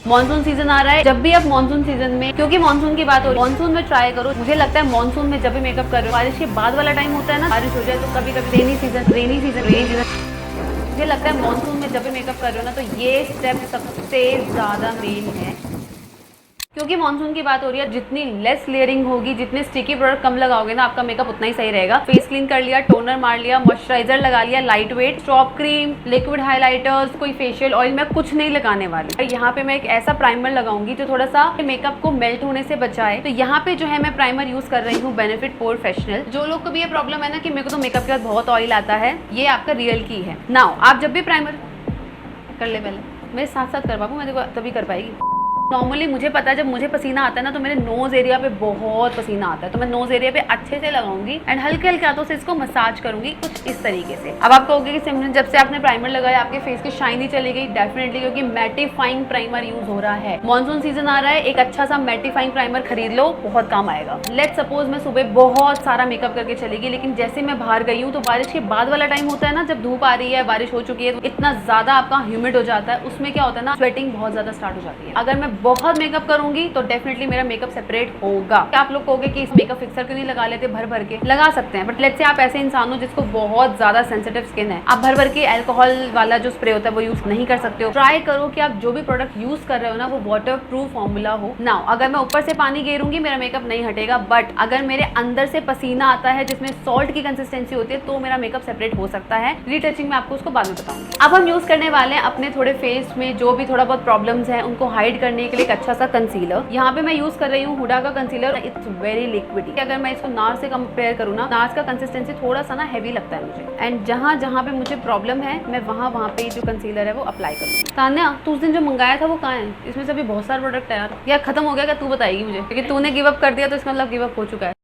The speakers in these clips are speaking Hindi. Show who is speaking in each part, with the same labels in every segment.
Speaker 1: मानसून सीजन आ रहा है। जब भी आप मानसून सीजन में, क्योंकि मानसून की बात हो रही है, मानसून में ट्राई करो। मुझे लगता है मानसून में जब भी मेकअप कर रहे हो, बारिश के बाद वाला टाइम होता है ना, बारिश हो जाए तो कभी कभी रेनी सीजन मुझे लगता है मानसून में जब भी मेकअप कर रहे हो ना, तो ये स्टेप सबसे ज्यादा मेन है। क्योंकि मानसून की बात हो रही है, जितनी लेस लेयरिंग होगी, जितने स्टिकी प्रोडक्ट कम लगाओगे ना, आपका मेकअप उतना ही सही रहेगा। फेस क्लीन कर लिया, टोनर मार लिया, मॉइस्चराइजर लगा लिया, light weight stop cream, liquid highlighters, कोई फेशियल ऑयल मैं कुछ नहीं लगाने वाली। यहाँ पे मैं एक ऐसा प्राइमर लगाऊंगी जो थोड़ा सा मेकअप को मेल्ट होने से बचाए। तो यहाँ पे जो है मैं प्राइमर यूज कर रही हूँ बेनिफिट प्रोफेशनल। जो लोग को भी ये प्रॉब्लम है ना कि मेरे को तो मेकअप के बाद बहुत ऑयल आता है, ये आपका रियल की है। नाउ आप जब भी प्राइमर कर ले, पहले मेरे साथ साथ कर पाऊँ, मैं देखो तभी कर पाएगी। नॉर्मली मुझे पता है जब मुझे पसीना आता है ना, तो मेरे नोज एरिया पे बहुत पसीना आता है, तो मैं नोज एरिया पे अच्छे से लगाऊंगी एंड हल्के हल्के हाथों से इसको मसाज करूंगी कुछ इस तरीके से। अब आप कहोगे कि सिमरन जब से आपने प्राइमर लगाया आपके फेस की शाइन ही चली गई। डेफिनेटली, क्योंकि मैटिफाइंग प्राइमर यूज हो रहा है। मानसून सीजन आ रहा है, एक अच्छा सा मैटिफाइंग प्राइमर खरीद लो, बहुत काम आएगा। लेट्स सपोज मैं सुबह बहुत सारा मेकअप करके चली गई, लेकिन जैसे मैं बाहर गई हूँ तो बारिश के बाद वाला टाइम होता है ना, जब धूप आ रही है, बारिश हो चुकी है, तो इतना ज्यादा आपका ह्यूमिड हो जाता है, उसमें क्या होता है ना, स्वेटिंग बहुत ज्यादा स्टार्ट हो जाती है। अगर मैं बहुत मेकअप करूंगी तो डेफिनेटली मेरा मेकअप सेपरेट होगा। आप लोग कहोगे कि इस मेकअप फिक्सर क्यों नहीं लगा लेते, भर भर के लगा सकते हैं, बट लेट्स से आप ऐसे इंसान हो जिसको बहुत ज्यादा सेंसिटिव स्किन है, आप भर भर के अल्कोहल वाला जो स्प्रे होता है वो यूज नहीं कर सकते हो। ट्राई करो कि आप जो भी प्रोडक्ट यूज कर रहे हो ना, वो वाटर प्रूफ फॉर्मूला हो। नाउ अगर मैं ऊपर से पानी गेरूंगी मेरा मेकअप नहीं हटेगा, बट अगर मेरे अंदर से पसीना आता है जिसमें सॉल्ट की कंसिस्टेंसी होती है, तो मेरा मेकअप सेपरेट हो सकता है। रीटचिंग में आपको उसको बाद में बताऊंगी। अब हम यूज करने वाले हैं अपने थोड़े फेस में जो भी थोड़ा बहुत प्रॉब्लम्स है उनको हाइड करने के लिए एक अच्छा सा कंसीलर। यहाँ पे मैं यूज कर रही हूँ हुडा का कंसीलर। It's very liquid. अगर मैं इसको नार्स से कंपेयर करूँ ना, नार्स का कंसिस्टेंसी थोड़ा सा ना हैवी लगता है मुझे, एंड जहाँ जहाँ पे मुझे प्रॉब्लम है मैं वहाँ पे जो कंसीलर है वो अप्लाई करूँ। तान्या, तू उस दिन जो मंगाया था वो कहाँ है? इसमें से अभी बहुत सारे प्रोडक्ट है यार खत्म हो गया क्या? तू बताएगी मुझे, क्योंकि तूने गिव अप कर दिया तो इसका मतलब गिव अप हो चुका है।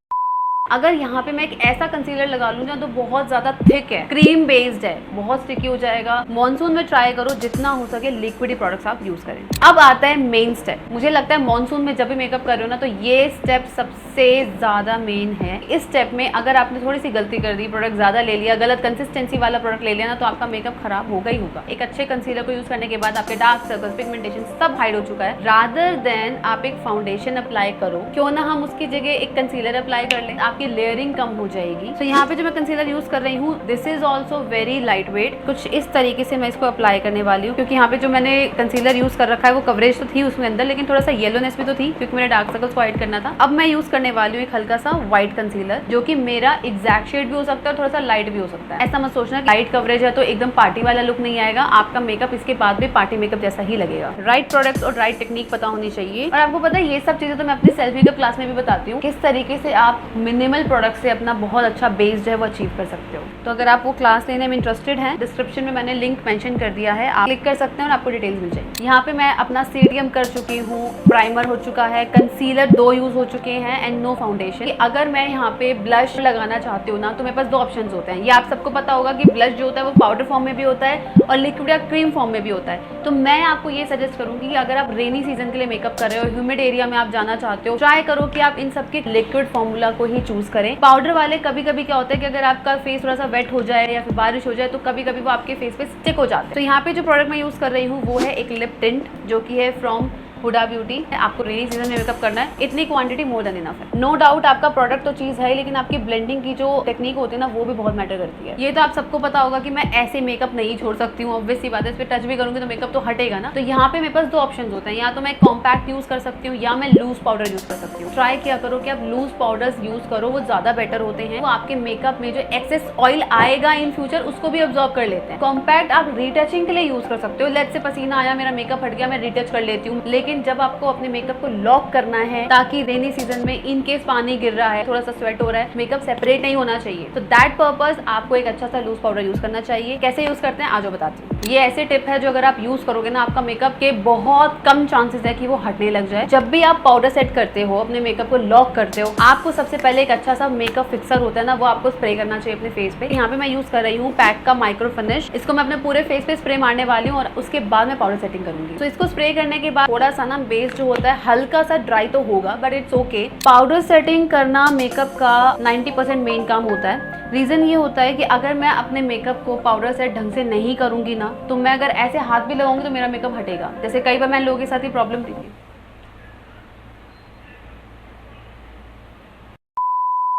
Speaker 1: अगर यहाँ पे मैं एक ऐसा कंसीलर लगा लूँ जो बहुत ज्यादा थिक है, क्रीम बेस्ड है, बहुत स्टिकी हो जाएगा। मानसून में ट्राई करो जितना हो सके लिक्विड प्रोडक्ट्स आप यूज करें। अब आता है मेन स्टेप। मुझे लगता है मानसून में जब भी मेकअप कर रहे हो ना, तो ये स्टेप सबसे ज्यादा मेन है। इस स्टेप में अगर आपने थोड़ी सी गलती कर दी, प्रोडक्ट ज्यादा ले लिया, गलत कंसिस्टेंसी वाला प्रोडक्ट ले लिया ना, तो आपका मेकअप खराब होगा ही होगा। एक अच्छे कंसीलर को यूज करने के बाद आपके डार्क सर्कल्स, पिगमेंटेशन सब हाइड हो चुका है। रादर देन आप एक फाउंडेशन अप्लाई करो, क्यों ना हम उसकी जगह एक कंसीलर अप्लाई कर लें, आपकी लेयरिंग कम हो जाएगी। तो यहाँ पे जो मैं कंसीलर यूज कर रही हूँ, this is also very light weight. कुछ इस तरीके से मैं इसको अप्लाई करने वाली हूँ, क्योंकि यहाँ पे जो मैंने कंसीलर यूज कर रखा है वो कवरेज तो थी उसमें अंदर, लेकिन थोड़ा सा येलोनेस भी तो थी, क्योंकि मेरे डार्क सर्कल्स को हाइड करना था। अब मैं यूज करने वाली हूँ एक हल्का सा व्हाइट कंसीलर, जो कि मेरा एग्जैक्ट शेड भी हो सकता है और थोड़ा सा लाइट भी हो सकता है। ऐसा मत सोचना लाइट कवरेज है तो एकदम पार्टी वाला लुक नहीं आएगा। आपका मेकअप इसके बाद भी पार्टी मेकअप जैसा ही लगेगा। राइट प्रोडक्ट्स और राइट टेक्निक पता होनी चाहिए। और आपको पता है ये सब चीजें तो मैं अपनी सेल्फ मेकअप क्लास में भी बताती हूँ, किस तरीके से आप मिनिमल प्रोडक्ट से अपना बहुत अच्छा बेस जो है वो अचीव कर सकते हो। तो अगर आप वो क्लास लेने में इंटरेस्टेड हैं, डिस्क्रिप्शन में मैंने लिंक मेंशन कर दिया है, आप क्लिक कर सकते हैं और आपको डिटेल्स मिल जाएगी। यहाँ पे मैं अपना सीडियम कर चुकी हूँ, प्राइमर हो चुका है, कंसीलर 2 यूज हो चुके हैं एंड नो फाउंडेशन। अगर मैं यहाँ पे ब्लश लगाना चाहती हूँ ना, तो मेरे पास 2 ऑप्शंस होते हैं। ये आप सबको पता होगा कि ब्लश जो होता है वो पाउडर फॉर्म में भी होता है और लिक्विड या क्रीम फॉर्म में भी होता है। तो मैं आपको ये सजेस्ट करूंगी कि अगर आप रेनी सीजन के लिए मेकअप कर रहे हो, ह्यूमिड एरिया में आप जाना चाहते हो, ट्राई करो कि आप इन सबके लिक्विड फॉर्मूला को ही चूज करें। पाउडर वाले कभी कभी क्या होता है कि अगर आपका फेस थोड़ा सा वेट हो जाए या फिर बारिश हो जाए तो कभी कभी वो आपके फेस पे स्टिक हो जाते हैं। तो यहाँ पे जो प्रोडक्ट मैं यूज कर रही हूँ वो है एक लिप टिंट, जो कि है फ्रॉम हुडा ब्यूटी। आपको रेनी सीजन में मेकअप करना है, इतनी क्वांटिटी मोर देन इनफ है। नो डाउट आपका प्रोडक्ट तो चीज है, लेकिन आपकी ब्लेंडिंग की जो टेक्निक होती है ना, वो भी बहुत मैटर करती है। ये तो आप सबको पता होगा कि मैं ऐसे मेकअप नहीं छोड़ सकती हूँ, ऑब्वियस सी बात है। इस पे टच भी करूंगी तो मेकअप तो हटेगा ना। तो यहाँ पे मेरे पास 2 ऑप्शन होते हैं, या तो मैं कॉम्पैक्ट यूज कर सकती हूँ या मैं लूज पाउडर यूज कर सकती हूँ। ट्राई किया करो कि आप लूज पाउडर्स यूज करो, वो ज्यादा बेटर होते हैं। वो आपके मेकअप में जो एक्सेस ऑयल आएगा इन फ्यूचर उसको भी अब्सॉर्ब कर लेते हैं। कॉम्पैक्ट आप रीटचिंग के लिए यूज कर सकते हो। लेट्स से पसीना आया, मेरा मेकअप हट गया, मैं रीटच कर लेती हूँ। लेकिन जब आपको अपने मेकअप को लॉक करना है, ताकि रेनी सीजन में इन केस पानी गिर रहा है, थोड़ा सा स्वेट हो रहा है, मेकअप सेपरेट नहीं होना चाहिए, तो दैट पर्पस आपको एक अच्छा सा लूज पाउडर यूज करना चाहिए। कैसे यूज करते हैं आज बताती हूँ। ये ऐसे टिप है जो अगर आप यूज करोगे ना, आपका मेकअप के बहुत कम चांसेस है कि वो हटने लग जाए। जब भी आप पाउडर सेट करते हो, अपने मेकअप को लॉक करते हो, आपको सबसे पहले एक अच्छा सा मेकअप फिक्सर होता है ना, वो आपको स्प्रे करना चाहिए अपने फेस पे। यहाँ पे मैं यूज कर रही हूँ पैक का माइक्रो फिनिश। इसको मैं अपने पूरे फेस पे स्प्रे मारने वाली हूँ और उसके बाद मैं पाउडर सेटिंग करूंगी। तो इसको स्प्रे करने के बाद थोड़ा सा ना बेस जो होता है हल्का सा ड्राई तो होगा, but it's okay. Powder setting करना मेकअप का 90% मेन काम होता है। रीज़न ये होता है कि अगर मैं अपने मेकअप को पाउडर सेट ढंग से नहीं करूँगी ना, तो मैं अगर ऐसे हाथ भी लगाऊंगी तो मेरा मेकअप हटेगा। जैसे कई बार मैंने लोगों के साथ ही प्रॉब्लम देखी,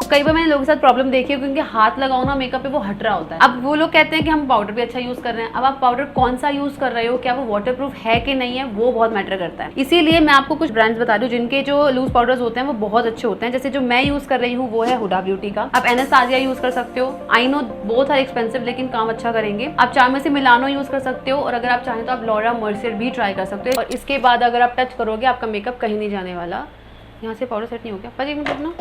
Speaker 1: कई बार मैंने लोगों के साथ प्रॉब्लम देखी है क्योंकि हाथ लगाओ ना मेकअप पे वो हट रहा होता है। अब वो लोग कहते हैं कि हम पाउडर भी अच्छा यूज कर रहे हैं। अब आप पाउडर कौन सा यूज कर रहे हो, क्या वो वाटरप्रूफ है कि नहीं है, वो बहुत मैटर करता है। इसीलिए मैं आपको कुछ ब्रांड्स बता रही हूँ जिनके जो लूज पाउडर्स होते हैं वो बहुत अच्छे होते हैं। जैसे जो मैं यूज कर रही हूँ वो है हुडा ब्यूटी का। आप एनास्टेसिया यूज कर सकते हो। I know both are expensive लेकिन काम अच्छा करेंगे। आप चाहे में से मिलानो यूज कर सकते हो, और अगर आप चाहें तो आप लॉरा मर्सियर भी ट्राई कर सकते हो। और इसके बाद अगर आप टच करोगे आपका मेकअप कहीं नहीं जाने वाला। यहाँ से पाउडर सेट नहीं हो गया, पर एक मिनट रुकना।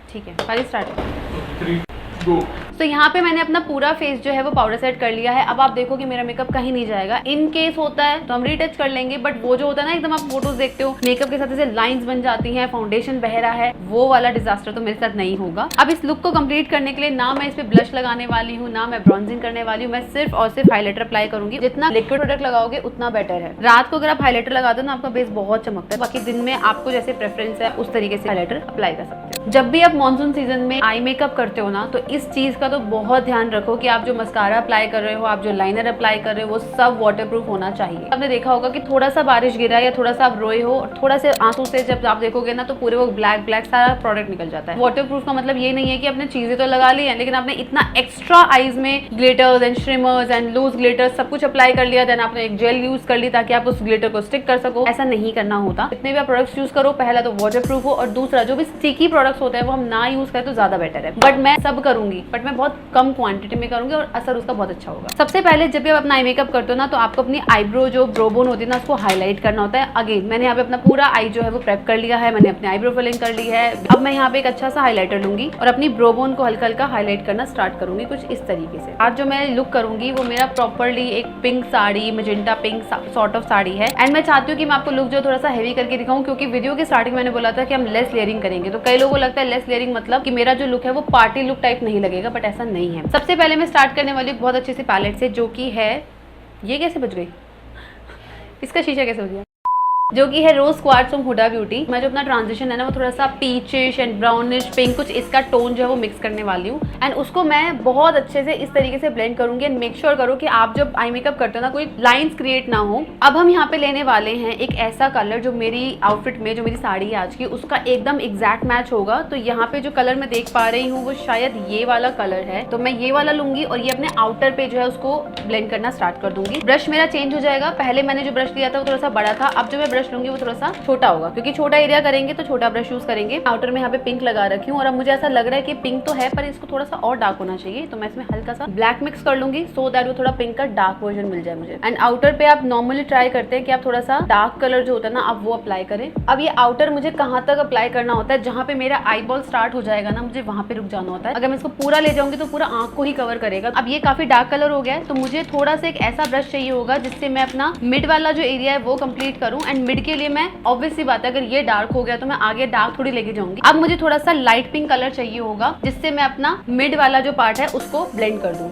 Speaker 1: ठीक है, पहले स्टार्ट तो यहाँ पे मैंने अपना पूरा फेस जो है वो पाउडर सेट कर लिया है। अब आप देखो कि मेरा मेकअप कहीं नहीं जाएगा। इन केस होता है तो हम रीटच कर लेंगे, बट वो जो होता है ना एकदम आप फोटोज देखते हो मेकअप के साथ ऐसे लाइंस बन जाती हैं, फाउंडेशन बह रहा है, वो वाला डिजास्टर तो मेरे साथ नहीं होगा। अब इस लुक को कंप्लीट करने के लिए ना मैं इस पे ब्लश लगाने वाली हूँ, ना मैं ब्रॉन्जिंग करने वाली हूँ। मैं सिर्फ और सिर्फ हाईलाइटर अप्लाई करूंगी। जितना लिक्विड प्रोडक्ट लगाओगे उतना बेटर है। रात को अगर आप हाईलाइटर लगा दो ना आपका बेस बहुत चमकता है। बाकी दिन में आपको जैसे प्रेफरेंस है उस तरीके से हाईलाइटर अप्लाई कर सकते हो। जब भी आप मानसून सीजन में आई मेकअप करते हो ना, तो इस चीज का तो बहुत ध्यान रखो कि आप जो मस्कारा अप्लाई कर रहे हो, आप जो लाइनर अप्लाई कर रहे हो, वो सब वाटरप्रूफ होना चाहिए। आपने देखा होगा कि थोड़ा सा बारिश गिरा या थोड़ा सा आप रोए हो, थोड़ा से आंसू से जब आप देखोगे ना तो पूरे वो ब्लैक ब्लैक सारा प्रोडक्ट निकल जाता है। वाटरप्रूफ का मतलब ये नहीं है कि आपने चीजें तो लगा ली है लेकिन आपने इतना एक्स्ट्रा आईज में glitters and shimmers and loose glitters सब कुछ अप्लाई कर लिया, देन आपने एक जेल यूज कर ली ताकि आप उस ग्लिटर को स्टिक कर सको। ऐसा नहीं करना होता। जितने भी आप प्रोडक्ट्स यूज करो, पहला तो वाटरप्रूफ हो, और दूसरा जो भी स्टिकी प्रोडक्ट्स होते हैं वो हम ना यूज करें तो ज्यादा बेटर है। बट मैं सब करूंगी, बट मैं बहुत कम क्वांटिटी में करूंगी और असर उसका बहुत अच्छा होगा। सबसे पहले जब भी आप अपना आई मेकअप करते हो ना, तो आपको अपनी आईब्रो जो ब्रो बोन होती है ना उसको हाईलाइट करना होता है। अगेन मैंने यहाँ पे अपना पूरा आई जो है वो प्रेप कर लिया है, मैंने अपनी आईब्रो फिलिंग कर ली है। अब मैं यहाँ पे एक अच्छा सा हाईलाइटर लूंगी और अपनी ब्रो बोन को हल्का हल्का हाईलाइट करना स्टार्ट करूंगी कुछ इस तरीके से। आज जो मैं लुक करूंगी वो मेरा प्रॉपरली एक pink sari, magenta pink sort of sari है। एंड मैं चाहती हूँ कि मैं आपको लुक जो थोड़ा सा हैवी करके दिखाऊं, क्योंकि वीडियो के स्टार्टिंग मैंने बोला था कि हम लेस लेयरिंग करेंगे। तो कई लोगों को लगता है लेस लेयरिंग मतलब कि मेरा जो लुक है वो पार्टी लुक टाइप नहीं लगेगा, बट ऐसा नहीं है। सबसे पहले मैं स्टार्ट करने वाली बहुत अच्छे से पैलेट से, जो कि है, ये कैसे बच गई, इसका शीशा कैसे हो गया, जो कि है रोज क्वार्ट्ज फ्रॉम हुडा ब्यूटी। मैं जो अपना ट्रांजिशन है ना वो थोड़ा सा पीचिश एंड ब्राउनिश पिंक कुछ इसका टोन जो है वो मिक्स करने वाली हूँ। एंड उसको मैं बहुत अच्छे से इस तरीके से ब्लेंड करूंगी। एंड मेक श्योर करो कि आप जब आई मेकअप करते हो ना कोई लाइंस क्रिएट ना हो। अब हम यहाँ पे लेने वाले हैं एक ऐसा कलर जो मेरी आउटफिट में, जो मेरी साड़ी है आज की, उसका एकदम एग्जैक्ट मैच होगा। तो यहाँ पे जो कलर मैं देख पा रही हूँ वो शायद ये वाला कलर है, तो मैं ये वाला लूंगी और ये अपने आउटर पे जो है उसको ब्लेंड करना स्टार्ट कर दूंगी। ब्रश मेरा चेंज हो जाएगा। पहले मैंने जो ब्रश लिया था वो थोड़ा सा बड़ा था, अब जो मैं ब्रश लूंगी वो थोड़ा सा छोटा होगा, क्योंकि छोटा एरिया करेंगे तो छोटा ब्रश यूज करेंगे। आउटर में यहाँ पे पिंक लगा रखी हूँ और अब मुझे ऐसा लग रहा है कि पिंक तो है पर इसको थोड़ा सा और डार्क होना चाहिए, तो मैं इसमें हल्का सा ब्लैक मिक्स कर लूंगी सो दैट वो थोड़ा पिंक का डार्क वर्जन मिल जाए मुझे। एंड आउटर पे आप नॉर्मली ट्राई करते हैं कि आप थोड़ा सा डार्क कलर जो होता है ना आप वो अप्लाई करें। अब ये आउटर मुझे कहाँ तक अप्लाई करना होता है, जहाँ पे मेरा आई बॉल स्टार्ट हो जाएगा ना मुझे वहां पे रुक जाना होता है। अगर मैं इसको पूरा ले जाऊंगी तो पूरा आंख को ही कवर करेगा। अब ये काफी डार्क कलर हो गया है, तो मुझे थोड़ा सा एक ऐसा ब्रश चाहिए होगा जिससे मैं अपना मिड वाला जो एरिया है वो कंप्लीट करूं। एंड मिड के लिए मैं ऑब्वियसली बात है अगर ये डार्क हो गया तो मैं आगे डार्क थोड़ी लेके जाऊंगी। अब मुझे थोड़ा सा लाइट पिंक कलर चाहिए होगा जिससे मैं अपना मिड वाला जो पार्ट है उसको ब्लेंड कर दूं।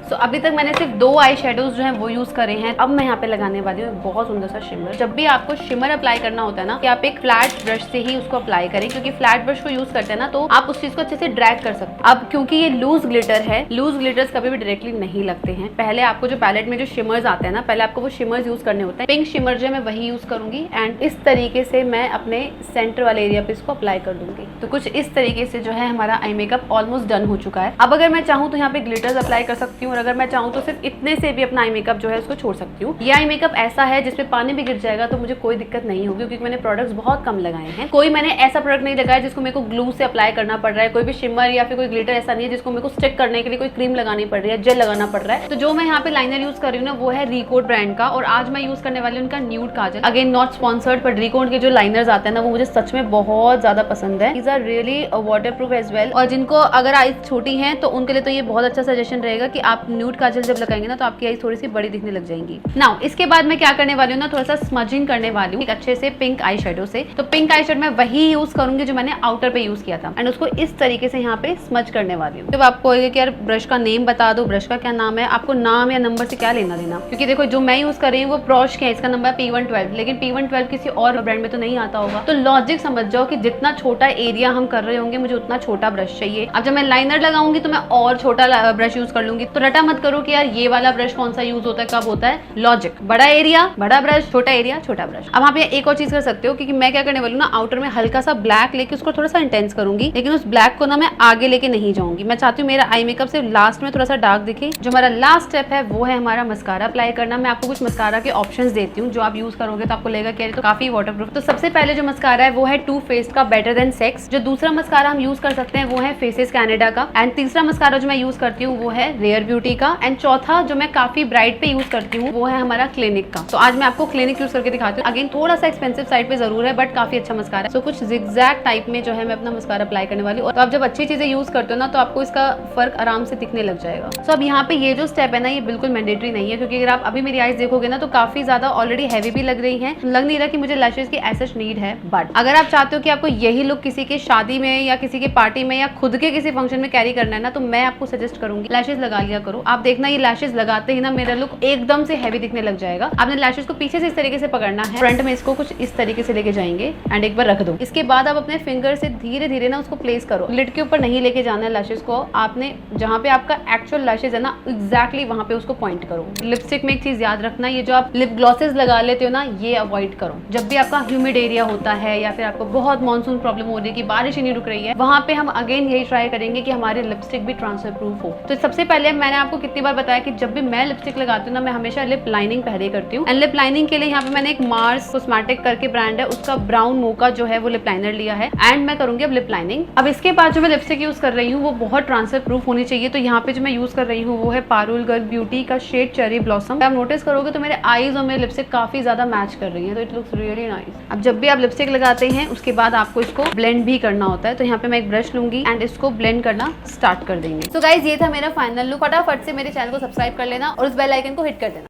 Speaker 1: तो अभी तक मैंने सिर्फ 2 आई शेडोज जो हैं वो यूज करे हैं। अब मैं यहाँ पे लगाने वाली हूँ बहुत सुंदर सा शिमर। जब भी आपको शिमर अप्लाई करना होता है ना कि आप एक फ्लैट ब्रश से ही उसको अप्लाई करें, क्योंकि फ्लैट ब्रश को यूज करते हैं ना तो आप उस चीज को अच्छे से ड्रैग कर सकते हैं। अब क्योंकि ये लूज ग्लिटर है, लूज ग्लिटर्स कभी भी डायरेक्टली नहीं लगते हैं। पहले आपको जो पैलेट में जो शिमर्स आते हैं ना, पहले आपको वो शिमर्स यूज करने होते हैं। पिंक शिमर जो मैं वही यूज करूंगी एंड इस तरीके से मैं अपने सेंटर वाले एरिया पे इसको अप्लाई कर दूंगी। तो कुछ इस तरीके से जो है हमारा आई मेकअप ऑलमोस्ट डन हो चुका है। अब अगर मैं चाहूँ तो यहाँ पे ग्लिटर्स अप्लाई कर सकती हूँ और अगर मैं चाहूँ तो सिर्फ इतने से भी अपना आई मेकअप जो है उसको छोड़ सकती हूँ। ये आई मेकअप ऐसा है जिसमें पानी भी गिर जाएगा तो मुझे कोई दिक्कत नहीं होगी, क्योंकि मैंने प्रोडक्ट्स बहुत कम लगाए हैं। कोई मैंने ऐसा प्रोडक्ट नहीं लगाया जिसको मेरे को ग्लू से अप्लाई करना पड़ रहा है, कोई भी शिमर या फिर कोई ग्लिटर ऐसा नहीं है जिसको मेरे को स्टिक करने के लिए कोई क्रीम लगानी पड़ रही है, जेल लगाना पड़ रहा है। तो जो मैं यहाँ पे लाइनर यूज कर रही हूँ ना वो है रिकोड ब्रांड का, और आज मैं यूज करने वाली हूँ उनका nude Kajal. Again not sponsored, पर रिकोड के जो लाइनर्स आते हैं ना वो मुझे सच में बहुत ज्यादा पसंद है। These are really water proof as well, और जिनको अगर आईज छोटी हैं तो उनके लिए तो ये बहुत अच्छा सजेशन रहेगा कि आप न्यूड काजल जब लगाएंगे ना तो आपकी आईज थोड़ी सी बड़ी दिखने लग जाएंगी। नाउ इसके बाद मैं क्या करने वाली हूँ ना, थोड़ा सा स्मजिंग करने वाली हूँ एक अच्छे से पिंक आई शेडो से। तो पिंक आई शेडो मैं वही यूज करूंगी जो मैंने आउटर पे यूज किया था एंड उसको इस तरीके से यहाँ पे स्मज करने वाली हूँ। जब आपको कि यार ब्रश का नेम बता दो, ब्रश का क्या नाम है, आपको नाम या नंबर से क्या लेना देना, क्योंकि देखो जो मैं यूज कर रही हूँ वो प्रॉश का है, इसका नंबर P112, लेकिन P112 किसी और ब्रांड में तो नहीं आता होगा। तो लॉजिक समझ जाओ कि जितना छोटा एरिया हम कर रहे होंगे मुझे उतना छोटा ब्रश चाहिए। अब जब मैं लाइनर लगाऊंगी तो मैं और छोटा ब्रश यूज कर लूंगी। तो रटा मत करो कि यार ये वाला ब्रश कौन सा यूज होता है, कब होता है। लॉजिक, बड़ा एरिया बड़ा ब्रश, छोटा एरिया छोटा ब्रश। अब आप एक और चीज कर सकते हो, क्योंकि मैं क्या करने वाली हूँ ना, आउटर में हल्का सा ब्लैक लेके उसको थोड़ा सा इंटेंस करूंगी, लेकिन उस ब्लैक को ना मैं आगे लेके नहीं जाऊंगी। मैं चाहती हूँ मेरा आई मेकअप से लास्ट में थोड़ा सा डार्क दिखे। जो हमारा लास्ट स्टेप है वो है हमारा मस्कारा अप्लाई करना। मैं आपको कुछ मस्कारा के ऑप्शंस देती हूँ जो आप यूज करोगे तो आपको लगेगा कि तो काफी वाटरप्रूफ। तो सबसे पहले जो मस्कारा है वो है टू फेस्ड का बेटर देन सेक्स। जो दूसरा मस्कारा हम यूज कर सकते हैं वो है फेसेस कैनेडा का। एंड तीसरा मस्कारा जो मैं यूज करती हूँ वो है रेयर ब्यूटी का। एंड चौथा जो मैं काफी ब्राइट पे यूज करती हूँ वो है हमारा क्लिनिक का। तो आज मैं आपको क्लिनिक यूज करके दिखाती हूँ। अगेन थोड़ा सा एक्सपेंसिव साइड पे जरूर है बट काफी अच्छा मस्कारा है। सो कुछ जिगजैग टाइप में जो है मैं अपना मस्कारा अप्लाई करने वाली हूँ। तो आप जब अच्छी चीजें यूज करते हो ना तो आपको इसका फर्क आराम से दिखने लग जाएगा। सो अब यहाँ पे ये जो स्टेप है ना ये बिल्कुल मैंडेटरी नहीं है, क्योंकि अगर आप अभी मेरी आईज देखोगे ना तो काफी ज्यादा ऑलरेडी हैवी भी लग रही है। लग नहीं रहा कि मुझे लैशेज की ऐसा नीड है। बट अगर आप चाहते हो कि आपको यही लुक किसी के शादी में या किसी के पार्टी में या खुद के किसी फंक्शन में कैरी करना है ना, तो मैं आपको सजेस्ट करूंगी लैशेज लगा लिया करो। आप देखना ये लैशेज लगाते ही ना मेरा लुक एकदम से हैवी दिखने लग जाएगा। आपने लैशेज को पीछे से इस तरीके से पकड़ना है, फ्रंट में इसको कुछ इस तरीके से लेके जाएंगे एंड एक बार रख दो। इसके बाद आप अपने फिंगर से धीरे धीरे ना उसको प्लेस करो। लिड के ऊपर नहीं लेके जाना है लैशेज को, आपने जहाँ पे आपका एक्चुअल लैशेज है ना एग्जैक्टली वहां पे उसको पॉइंट करो। लिपस्टिक में एक चीज याद रखना, ये जो आप लिप ग्लॉसेस लगा लेते हो ना ये अवॉइड करो। जब भी आपका ह्यूमिड एरिया होता है या फिर आपको बहुत मानसून प्रॉब्लम हो रही है कि बारिश ही नहीं रुक रही है, वहां पे हम अगेन यही ट्राई करेंगे कि हमारे लिपस्टिक भी ट्रांसफर प्रूफ हो। तो सबसे पहले मैंने आपको कितनी बार बताया कि जब भी मैं लिपस्टिक लगाती हूँ ना मैं हमेशा लिप लाइनिंग पहले करती हूँ। एंड लिप लाइनिंग के लिए यहाँ पे मैंने एक मार्स कॉस्मेटिक करके ब्रांड है उसका ब्राउन मोका जो है वो लिप लाइनर लिया है एंड मैं करूंगी अब लिप लाइनिंग। अब इसके बाद जो मैं लिपस्टिक यूज कर रही हूँ वो बहुत ट्रांसफर प्रूफ होनी चाहिए। तो यहाँ पे जो मैं यूज कर रही हूँ वो है पारुल गर्ल ब्यूटी का शेड चेरी ब्लॉसम। आप नोटिस करोगे तो मेरे आईज और मेरे लिपस्टिक काफी ज्यादा मैच कर रही है, तो इट लुक्स रियली नाइस। अब जब भी आप लिपस्टिक लगाते हैं उसके बाद आपको इसको ब्लेंड भी करना होता है। तो यहाँ पे मैं एक ब्रश लूंगी एंड इसको ब्लेंड करना स्टार्ट कर देंगे। तो गाइज ये था मेरा फाइनल लुक। फटाफट से मेरे चैनल को सब्सक्राइब कर लेना और उस बेल आइकन को हिट कर देना।